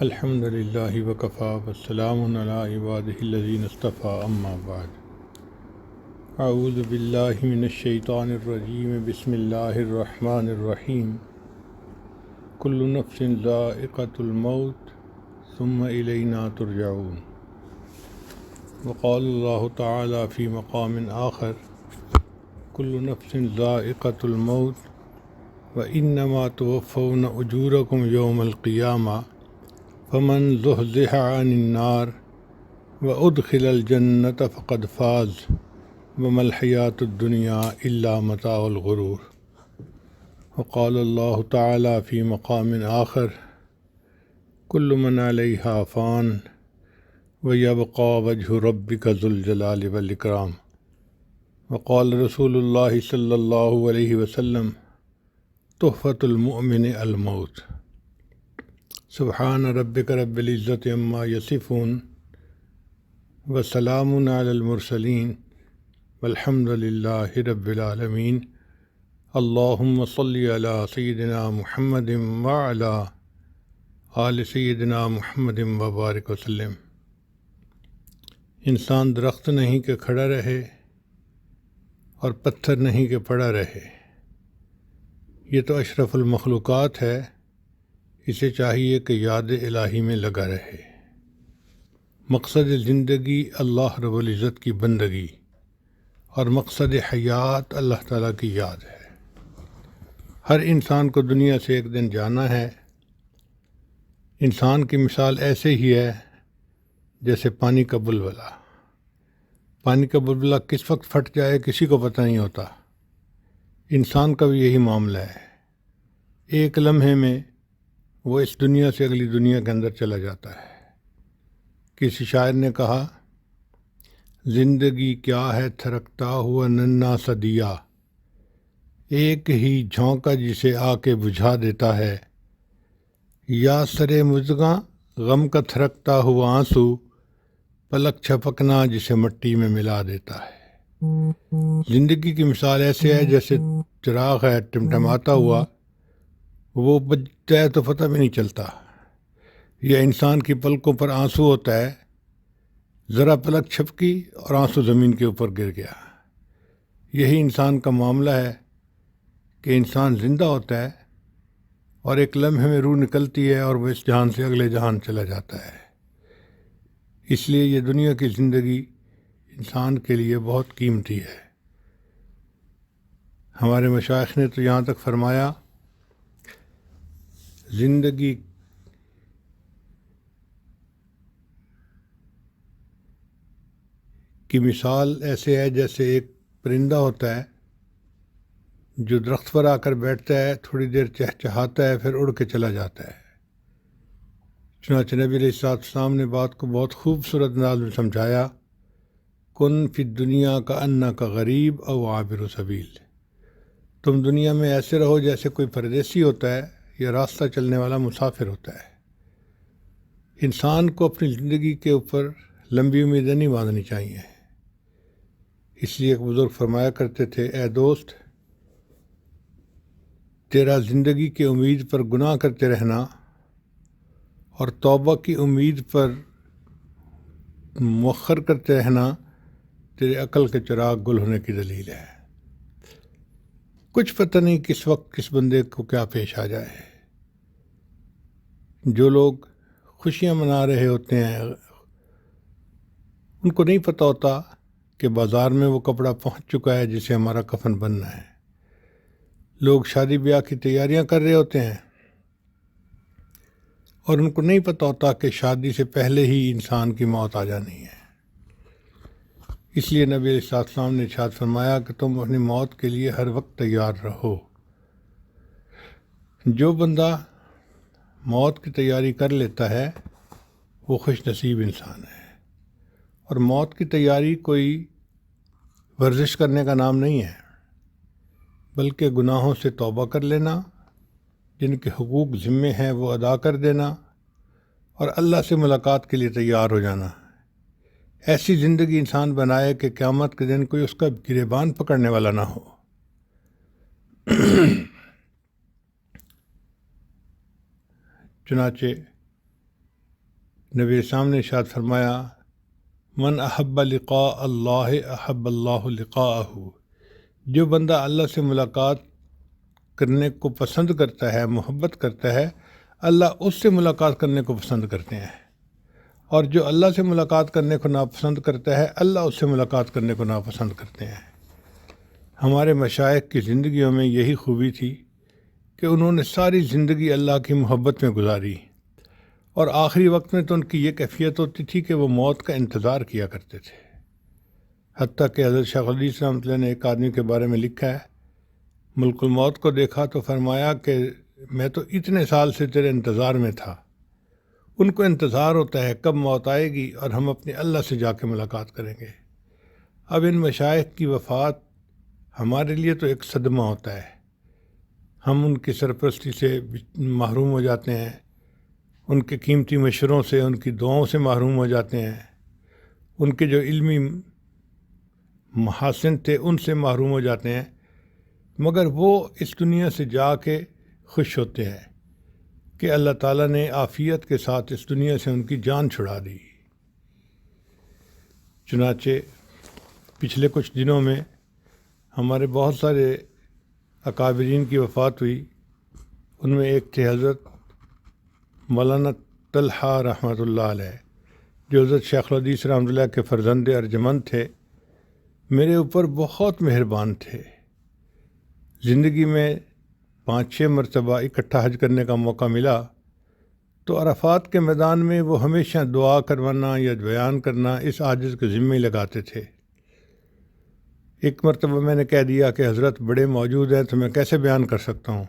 الحمد للہ وکفیٰ والسلام علی عبادہ الذین اصطفیٰ اما بعد اعوذ باللہ من الشیطان الرجیم بسم اللہ الرحمن الرحیم کل نفس ذائقۃ الموت ثم الینا ترجعون وقال اللہ تعالی فی مقام آخر کل نفس ذائقۃ الموت وانما توفون اجورکم یوم القیامہ فمن زحزح عن النار وادخل الجنة فقد فاز وما الحیاة الدنیا الا متاع الغرور وقال اللہ تعالی فی مقام آخر کل من علیہا فان ویبقى وجہ ربک ذو الجلال والاکرام وقال رسول اللہ صلی اللہ علیہ وسلم تحفۃ المؤمن الموت سبحان ربک رب العزت عما یصفون وسلام علی المرسلین والحمد للہ رب العالمین اللہم صلی علی سیدنا محمد وعلی آل سیدنا محمد وبارک وسلم۔ انسان درخت نہیں کہ کھڑا رہے اور پتھر نہیں کہ پڑا رہے، یہ تو اشرف المخلوقات ہے، اسے چاہیے کہ یاد الہی میں لگا رہے۔ مقصد زندگی اللہ رب العزت کی بندگی اور مقصد حیات اللہ تعالیٰ کی یاد ہے۔ ہر انسان کو دنیا سے ایک دن جانا ہے۔ انسان کی مثال ایسے ہی ہے جیسے پانی کا بلبلہ۔ پانی کا بلبلہ کس وقت پھٹ جائے کسی کو پتہ نہیں ہوتا۔ انسان کا بھی یہی معاملہ ہے، ایک لمحے میں وہ اس دنیا سے اگلی دنیا کے اندر چلا جاتا ہے۔ کسی شاعر نے کہا، زندگی کیا ہے تھرکتا ہوا ننھا سا دیا، ایک ہی جھونکا جسے آ کے بجھا دیتا ہے، یا سرے مژگاں غم کا تھرکتا ہوا آنسو، پلک چھپکنا جسے مٹی میں ملا دیتا ہے۔ زندگی کی مثال ایسے ہے جیسے چراغ ہے ٹمٹماتا ہوا، وہ بجھ جائے تو پتہ بھی نہیں چلتا، یا انسان کی پلکوں پر آنسو ہوتا ہے، ذرا پلک چھپکی اور آنسو زمین کے اوپر گر گیا۔ یہی انسان کا معاملہ ہے کہ انسان زندہ ہوتا ہے اور ایک لمحے میں روح نکلتی ہے اور وہ اس جہان سے اگلے جہان چلا جاتا ہے۔ اس لیے یہ دنیا کی زندگی انسان کے لیے بہت قیمتی ہے۔ ہمارے مشائخ نے تو یہاں تک فرمایا، زندگی کی مثال ایسے ہے جیسے ایک پرندہ ہوتا ہے جو درخت پر آ کر بیٹھتا ہے، تھوڑی دیر چہچہاتا ہے، پھر اڑ کے چلا جاتا ہے۔ چنانچہ نبی علیہ السلام نے بات کو بہت خوبصورت انداز میں سمجھایا، کن فی الدنیا کا انا کا غریب او عابر سبیل، تم دنیا میں ایسے رہو جیسے کوئی پردیسی ہوتا ہے یا راستہ چلنے والا مسافر ہوتا ہے۔ انسان کو اپنی زندگی کے اوپر لمبی امیدیں نہیں باندھنی چاہیے۔ اس لیے ایک بزرگ فرمایا کرتے تھے، اے دوست، تیرا زندگی کی امید پر گناہ کرتے رہنا اور توبہ کی امید پر مؤخر کرتے رہنا تیرے عقل کے چراغ گل ہونے کی دلیل ہے۔ کچھ پتہ نہیں کس وقت کس بندے کو کیا پیش آ جائے۔ جو لوگ خوشیاں منا رہے ہوتے ہیں ان کو نہیں پتہ ہوتا کہ بازار میں وہ کپڑا پہنچ چکا ہے جسے ہمارا کفن بننا ہے۔ لوگ شادی بیاہ کی تیاریاں کر رہے ہوتے ہیں اور ان کو نہیں پتہ ہوتا کہ شادی سے پہلے ہی انسان کی موت آ جانی ہے۔ اس لیے نبی علیہ السلام نے ارشاد فرمایا کہ تم اپنی موت کے لیے ہر وقت تیار رہو۔ جو بندہ موت کی تیاری کر لیتا ہے وہ خوش نصیب انسان ہے۔ اور موت کی تیاری کوئی ورزش کرنے کا نام نہیں ہے، بلکہ گناہوں سے توبہ کر لینا، جن کے حقوق ذمے ہیں وہ ادا کر دینا، اور اللہ سے ملاقات کے لیے تیار ہو جانا۔ ایسی زندگی انسان بنائے کہ قیامت کے دن کوئی اس کا گریبان پکڑنے والا نہ ہو۔ چنانچہ نبی اسلام نے ارشاد فرمایا من احب لقاء اللہ احب اللہ لقاءہ، جو بندہ اللہ سے ملاقات کرنے کو پسند کرتا ہے، محبت کرتا ہے، اللہ اس سے ملاقات کرنے کو پسند کرتے ہیں، اور جو اللہ سے ملاقات کرنے کو ناپسند کرتا ہے، اللہ اس سے ملاقات کرنے کو ناپسند کرتے ہیں۔ ہمارے مشائخ کی زندگیوں میں یہی خوبی تھی کہ انہوں نے ساری زندگی اللہ کی محبت میں گزاری، اور آخری وقت میں تو ان کی یہ کیفیت ہوتی تھی کہ وہ موت کا انتظار کیا کرتے تھے۔ حتیٰ کہ حضرت شیخ الحدیث رحمۃ اللہ نے ایک آدمی کے بارے میں لکھا ہے، ملک الموت کو دیکھا تو فرمایا کہ میں تو اتنے سال سے تیرے انتظار میں تھا۔ ان کو انتظار ہوتا ہے کب موت آئے گی اور ہم اپنے اللہ سے جا کے ملاقات کریں گے۔ اب ان مشائخ کی وفات ہمارے لیے تو ایک صدمہ ہوتا ہے، ہم ان کی سرپرستی سے محروم ہو جاتے ہیں، ان کے قیمتی مشوروں سے، ان کی دعاؤں سے محروم ہو جاتے ہیں، ان کے جو علمی محاسن تھے ان سے محروم ہو جاتے ہیں، مگر وہ اس دنیا سے جا کے خوش ہوتے ہیں کہ اللہ تعالیٰ نے عافیت کے ساتھ اس دنیا سے ان کی جان چھڑا دی۔ چنانچہ پچھلے کچھ دنوں میں ہمارے بہت سارے اکابرین کی وفات ہوئی، ان میں ایک تھے حضرت مولانا طلحہ رحمۃ اللہ علیہ، جو حضرت شیخ الحدیث رحمۃ اللہ کے فرزند ارجمند تھے، میرے اوپر بہت مہربان تھے۔ زندگی میں 5-6 مرتبہ اکٹھا حج کرنے کا موقع ملا تو عرفات کے میدان میں وہ ہمیشہ دعا کروانا یا بیان کرنا اس عاجز کے ذمہ ہی لگاتے تھے۔ ایک مرتبہ میں نے کہہ دیا کہ حضرت بڑے موجود ہیں تو میں کیسے بیان کر سکتا ہوں؟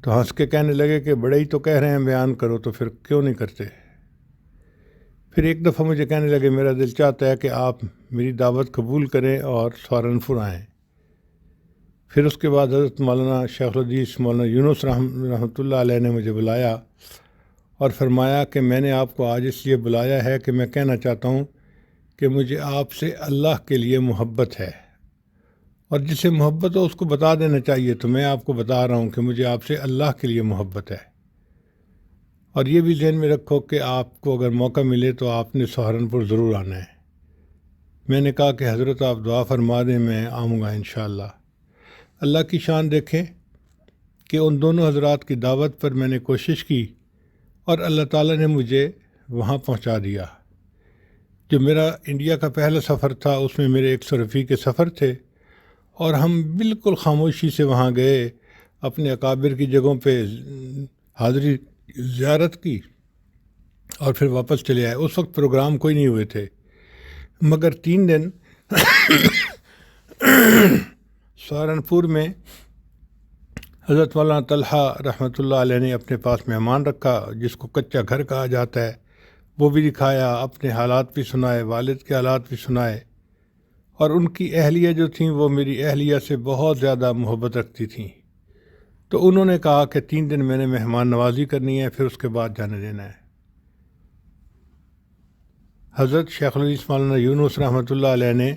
تو ہنس کے کہنے لگے کہ بڑے ہی تو کہہ رہے ہیں بیان کرو، تو پھر کیوں نہیں کرتے؟ پھر ایک دفعہ مجھے کہنے لگے میرا دل چاہتا ہے کہ آپ میری دعوت قبول کریں اور سہارنپور آئیں۔ پھر اس کے بعد حضرت مولانا شیخ الحدیث مولانا یونس رحمۃ اللہ علیہ نے مجھے بلایا اور فرمایا کہ میں نے آپ کو آج اس لیے بلایا ہے کہ میں کہنا چاہتا ہوں کہ مجھے آپ سے اللہ کے لیے محبت ہے، اور جسے محبت ہو اس کو بتا دینا چاہیے، تو میں آپ کو بتا رہا ہوں کہ مجھے آپ سے اللہ کے لیے محبت ہے، اور یہ بھی ذہن میں رکھو کہ آپ کو اگر موقع ملے تو آپ نے سہارنپور ضرور آنا ہے۔ میں نے کہا کہ حضرت آپ دعا فرما دیں، میں آؤں گا انشاءاللہ۔ اللہ کی شان دیکھیں کہ ان دونوں حضرات کی دعوت پر میں نے کوشش کی اور اللہ تعالیٰ نے مجھے وہاں پہنچا دیا۔ جو میرا انڈیا کا پہلا سفر تھا اس میں میرے 100 رفیق سفر تھے، اور ہم بالکل خاموشی سے وہاں گئے، اپنے اکابر کی جگہوں پہ حاضری زیارت کی اور پھر واپس چلے آئے۔ اس وقت پروگرام کوئی نہیں ہوئے تھے، مگر 3 دن سہارنپور میں حضرت مولانا طلحہ رحمۃ اللہ علیہ نے اپنے پاس مہمان رکھا، جس کو کچا گھر کہا جاتا ہے، وہ بھی دکھایا، اپنے حالات بھی سنائے، والد کے حالات بھی سنائے، اور ان کی اہلیہ جو تھیں وہ میری اہلیہ سے بہت زیادہ محبت رکھتی تھیں، تو انہوں نے کہا کہ 3 دن میں نے مہمان نوازی کرنی ہے، پھر اس کے بعد جانے دینا ہے۔ حضرت شیخ الحدیث مولانا یونس رحمۃ اللہ علیہ نے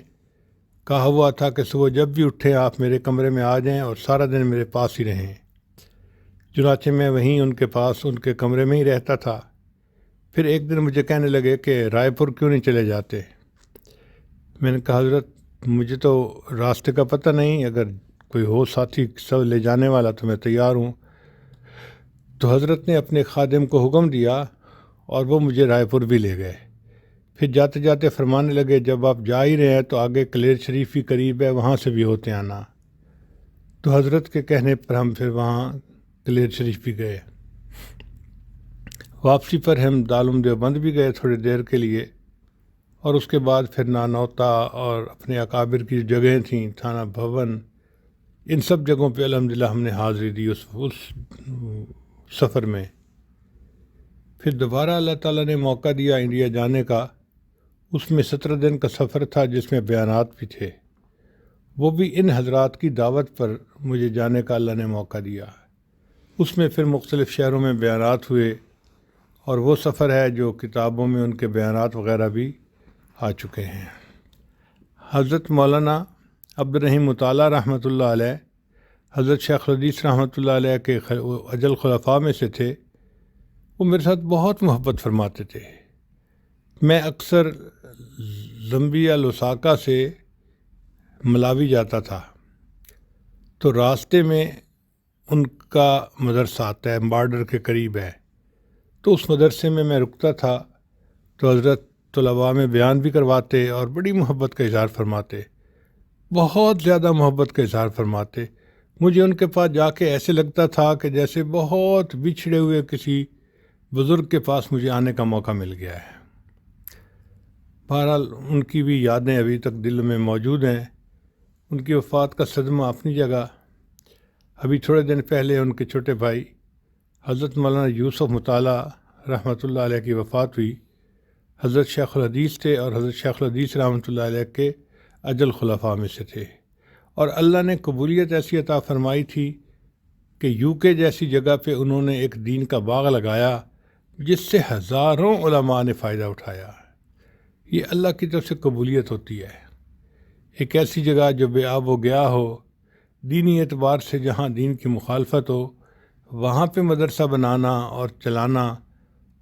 کہا ہوا تھا کہ صبح جب بھی اٹھیں آپ میرے کمرے میں آ جائیں اور سارا دن میرے پاس ہی رہیں۔ چنانچہ میں وہیں ان کے پاس ان کے کمرے میں ہی رہتا تھا۔ پھر ایک دن مجھے کہنے لگے کہ رائے پور کیوں نہیں چلے جاتے؟ میں نے کہا حضرت مجھے تو راستے کا پتہ نہیں، اگر کوئی ہو ساتھی سب لے جانے والا تو میں تیار ہوں۔ تو حضرت نے اپنے خادم کو حکم دیا اور وہ مجھے رائے پور بھی لے گئے۔ پھر جاتے جاتے فرمانے لگے جب آپ جا ہی رہے ہیں تو آگے کلیر شریف ہی قریب ہے، وہاں سے بھی ہوتے آنا۔ تو حضرت کے کہنے پر ہم پھر وہاں کلیر شریف بھی گئے۔ واپسی پر ہم دارالعلوم دیوبند بھی گئے تھوڑی دیر کے لیے، اور اس کے بعد پھر نانوتا اور اپنے اکابر کی جگہیں تھیں، تھانہ بھون، ان سب جگہوں پہ الحمدللہ ہم نے حاضری دی اس سفر میں۔ پھر دوبارہ اللہ تعالیٰ نے موقع دیا انڈیا جانے کا، اس میں 17 دن کا سفر تھا جس میں بیانات بھی تھے، وہ بھی ان حضرات کی دعوت پر مجھے جانے کا اللہ نے موقع دیا۔ اس میں پھر مختلف شہروں میں بیانات ہوئے، اور وہ سفر ہے جو کتابوں میں ان کے بیانات وغیرہ بھی آ چکے ہیں۔ حضرت مولانا عبدالرحیم مطالعہ رحمۃ اللہ علیہ حضرت شیخ الحدیث رحمۃ اللہ علیہ کے اجل خلفاء میں سے تھے۔ وہ میرے ساتھ بہت محبت فرماتے تھے۔ میں اکثر زمبیا لوساکا سے ملاوی جاتا تھا تو راستے میں ان کا مدرسہ آتا ہے، بارڈر کے قریب ہے، تو اس مدرسے میں رکتا تھا تو حضرت طلباء میں بیان بھی کرواتے اور بڑی محبت کا اظہار فرماتے، بہت زیادہ محبت کا اظہار فرماتے۔ مجھے ان کے پاس جا کے ایسے لگتا تھا کہ جیسے بہت بچھڑے ہوئے کسی بزرگ کے پاس مجھے آنے کا موقع مل گیا ہے۔ بہرحال ان کی بھی یادیں ابھی تک دل میں موجود ہیں۔ ان کی وفات کا صدمہ اپنی جگہ۔ ابھی تھوڑے دن پہلے ان کے چھوٹے بھائی حضرت مولانا یوسف مطالعہ رحمۃ اللہ علیہ کی وفات ہوئی۔ حضرت شیخ الحدیث تھے اور حضرت شیخ الحدیث رحمۃ اللہ علیہ کے اجل خلفاء میں سے تھے، اور اللہ نے قبولیت ایسی عطا فرمائی تھی کہ UK جیسی جگہ پہ انہوں نے ایک دین کا باغ لگایا جس سے ہزاروں علماء نے فائدہ اٹھایا۔ یہ اللہ کی طرف سے قبولیت ہوتی ہے۔ ایک ایسی جگہ جو بے آب و گیا ہو، دینی اعتبار سے جہاں دین کی مخالفت ہو، وہاں پہ مدرسہ بنانا اور چلانا،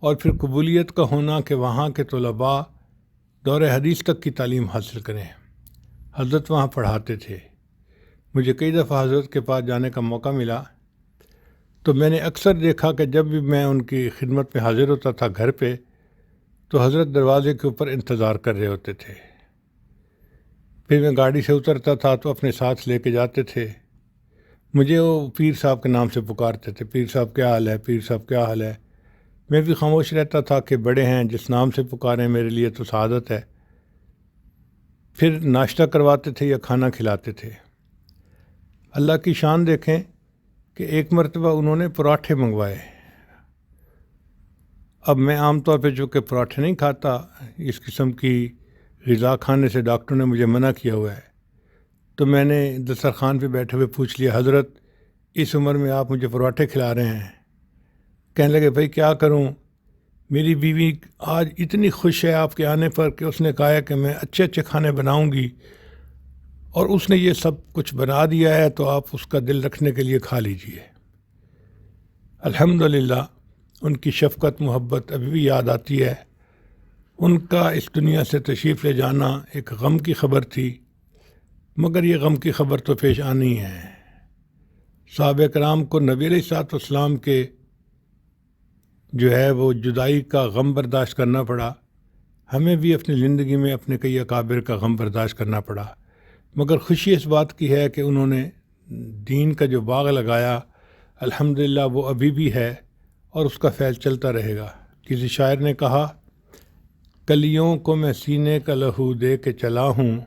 اور پھر قبولیت کا ہونا کہ وہاں کے طلباء دور حدیث تک کی تعلیم حاصل کریں۔ حضرت وہاں پڑھاتے تھے۔ مجھے کئی دفعہ حضرت کے پاس جانے کا موقع ملا تو میں نے اکثر دیکھا کہ جب بھی میں ان کی خدمت میں حاضر ہوتا تھا گھر پہ، تو حضرت دروازے کے اوپر انتظار کر رہے ہوتے تھے۔ پھر میں گاڑی سے اترتا تھا تو اپنے ساتھ لے کے جاتے تھے۔ مجھے وہ پیر صاحب کے نام سے پکارتے تھے، پیر صاحب کیا حال ہے، پیر صاحب کیا حال ہے۔ میں بھی خاموش رہتا تھا کہ بڑے ہیں، جس نام سے پکاریں میرے لیے تو سعادت ہے۔ پھر ناشتہ کرواتے تھے یا کھانا کھلاتے تھے۔ اللہ کی شان دیکھیں کہ ایک مرتبہ انہوں نے پراٹھے منگوائے۔ اب میں عام طور پہ جو کہ پراٹھے نہیں کھاتا، اس قسم کی غذا کھانے سے ڈاکٹر نے مجھے منع کیا ہوا ہے، تو میں نے دسترخوان پہ بیٹھے ہوئے پوچھ لیا، حضرت اس عمر میں آپ مجھے پراٹھے کھلا رہے ہیں؟ کہنے لگے بھائی کیا کروں، میری بیوی آج اتنی خوش ہے آپ کے آنے پر کہ اس نے کہا ہے کہ میں اچھے اچھے کھانے بناؤں گی، اور اس نے یہ سب کچھ بنا دیا ہے تو آپ اس کا دل رکھنے کے لیے کھا لیجئے۔ الحمدللہ ان کی شفقت محبت ابھی بھی یاد آتی ہے۔ ان کا اس دنیا سے تشریف لے جانا ایک غم کی خبر تھی، مگر یہ غم کی خبر تو پیش آنی ہے۔ صحابہ کرام کو نبی علیہ الصلوۃ والسلام کے جو ہے وہ جدائی کا غم برداشت کرنا پڑا، ہمیں بھی اپنی زندگی میں اپنے کئی اکابر کا غم برداشت کرنا پڑا، مگر خوشی اس بات کی ہے کہ انہوں نے دین کا جو باغ لگایا الحمدللہ وہ ابھی بھی ہے اور اس کا فیض چلتا رہے گا۔ کسی شاعر نے کہا، کلیوں کو میں سینے کا لہو دے کے چلا ہوں،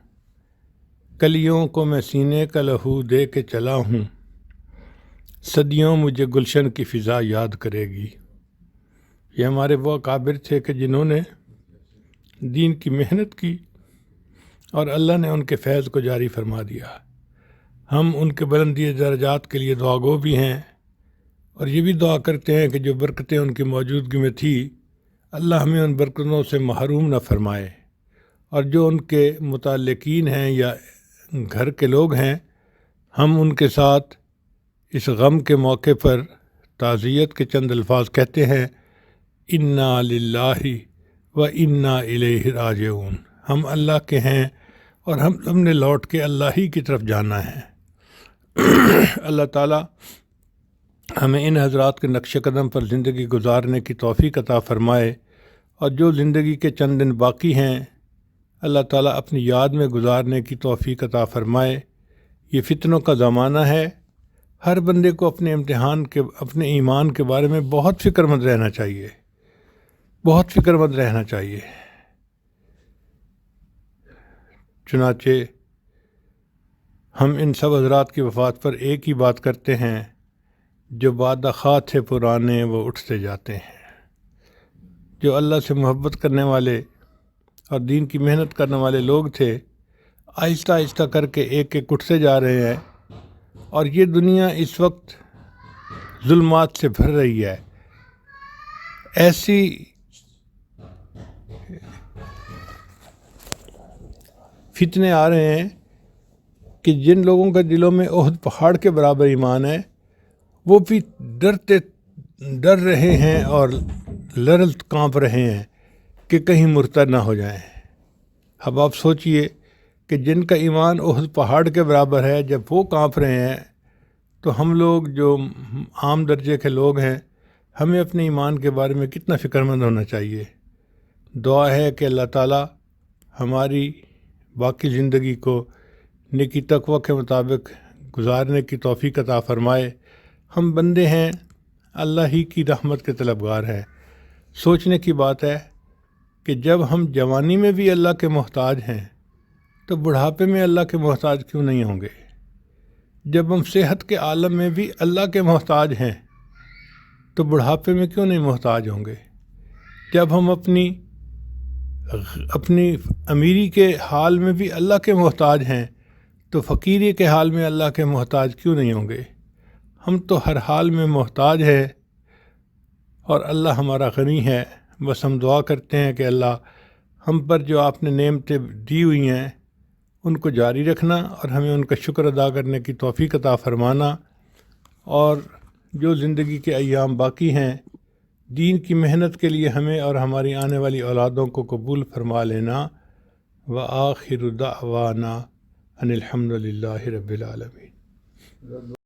کلیوں کو میں سینے کا لہو دے کے چلا ہوں، صدیوں مجھے گلشن کی فضا یاد کرے گی۔ یہ ہمارے وہ اکابر تھے کہ جنہوں نے دین کی محنت کی اور اللہ نے ان کے فیض کو جاری فرما دیا۔ ہم ان کے بلندی درجات کے لیے دعا گو بھی ہیں، اور یہ بھی دعا کرتے ہیں کہ جو برکتیں ان کی موجودگی میں تھی اللہ ہمیں ان برکتوں سے محروم نہ فرمائے، اور جو ان کے متعلقین ہیں یا گھر کے لوگ ہیں، ہم ان کے ساتھ اس غم کے موقع پر تعزیت کے چند الفاظ کہتے ہیں، انا للہ و انا الیہ راجعون۔ ہم اللہ کے ہیں اور ہم نے لوٹ کے اللہ ہی کی طرف جانا ہے۔ اللہ تعالیٰ ہمیں ان حضرات کے نقش قدم پر زندگی گزارنے کی توفیق عطا فرمائے، اور جو زندگی کے چند دن باقی ہیں اللہ تعالیٰ اپنی یاد میں گزارنے کی توفیق عطا فرمائے۔ یہ فتنوں کا زمانہ ہے، ہر بندے کو اپنے امتحان کے اپنے ایمان کے بارے میں بہت فکر مند رہنا چاہیے، بہت فکر مند رہنا چاہیے۔ چنانچہ ہم ان سب حضرات کی وفات پر ایک ہی بات کرتے ہیں، جو بعد خواہ تھے پرانے وہ اٹھتے جاتے ہیں۔ جو اللہ سے محبت کرنے والے اور دین کی محنت کرنے والے لوگ تھے، آہستہ آہستہ کر کے ایک ایک اٹھتے جا رہے ہیں، اور یہ دنیا اس وقت ظلمات سے بھر رہی ہے۔ ایسی فتنے آ رہے ہیں کہ جن لوگوں کے دلوں میں احد پہاڑ کے برابر ایمان ہے وہ بھی ڈرتے ڈر رہے ہیں اور لرز کانپ رہے ہیں کہ کہیں مرتد نہ ہو جائیں۔ اب آپ سوچئے کہ جن کا ایمان احد پہاڑ کے برابر ہے، جب وہ کانپ رہے ہیں تو ہم لوگ جو عام درجے کے لوگ ہیں، ہمیں اپنے ایمان کے بارے میں کتنا فکر مند ہونا چاہیے۔ دعا ہے کہ اللہ تعالیٰ ہماری باقی زندگی کو نیکی تقوی کے مطابق گزارنے کی توفیق عطا فرمائے۔ ہم بندے ہیں، اللہ ہی کی رحمت کے طلبگار ہیں۔ سوچنے کی بات ہے کہ جب ہم جوانی میں بھی اللہ کے محتاج ہیں تو بڑھاپے میں اللہ کے محتاج کیوں نہیں ہوں گے؟ جب ہم صحت کے عالم میں بھی اللہ کے محتاج ہیں تو بڑھاپے میں کیوں نہیں محتاج ہوں گے؟ جب ہم اپنی امیری کے حال میں بھی اللہ کے محتاج ہیں تو فقیری کے حال میں اللہ کے محتاج کیوں نہیں ہوں گے؟ ہم تو ہر حال میں محتاج ہے اور اللہ ہمارا غنی ہے۔ بس ہم دعا کرتے ہیں کہ اللہ ہم پر جو آپ نے نعمتیں دی ہوئی ہیں ان کو جاری رکھنا اور ہمیں ان کا شکر ادا کرنے کی توفیق عطا فرمانا، اور جو زندگی کے ایام باقی ہیں دین کی محنت کے لیے ہمیں اور ہماری آنے والی اولادوں کو قبول فرما لینا۔ وآخر دعوانا ان الحمد للہ رب العالمین۔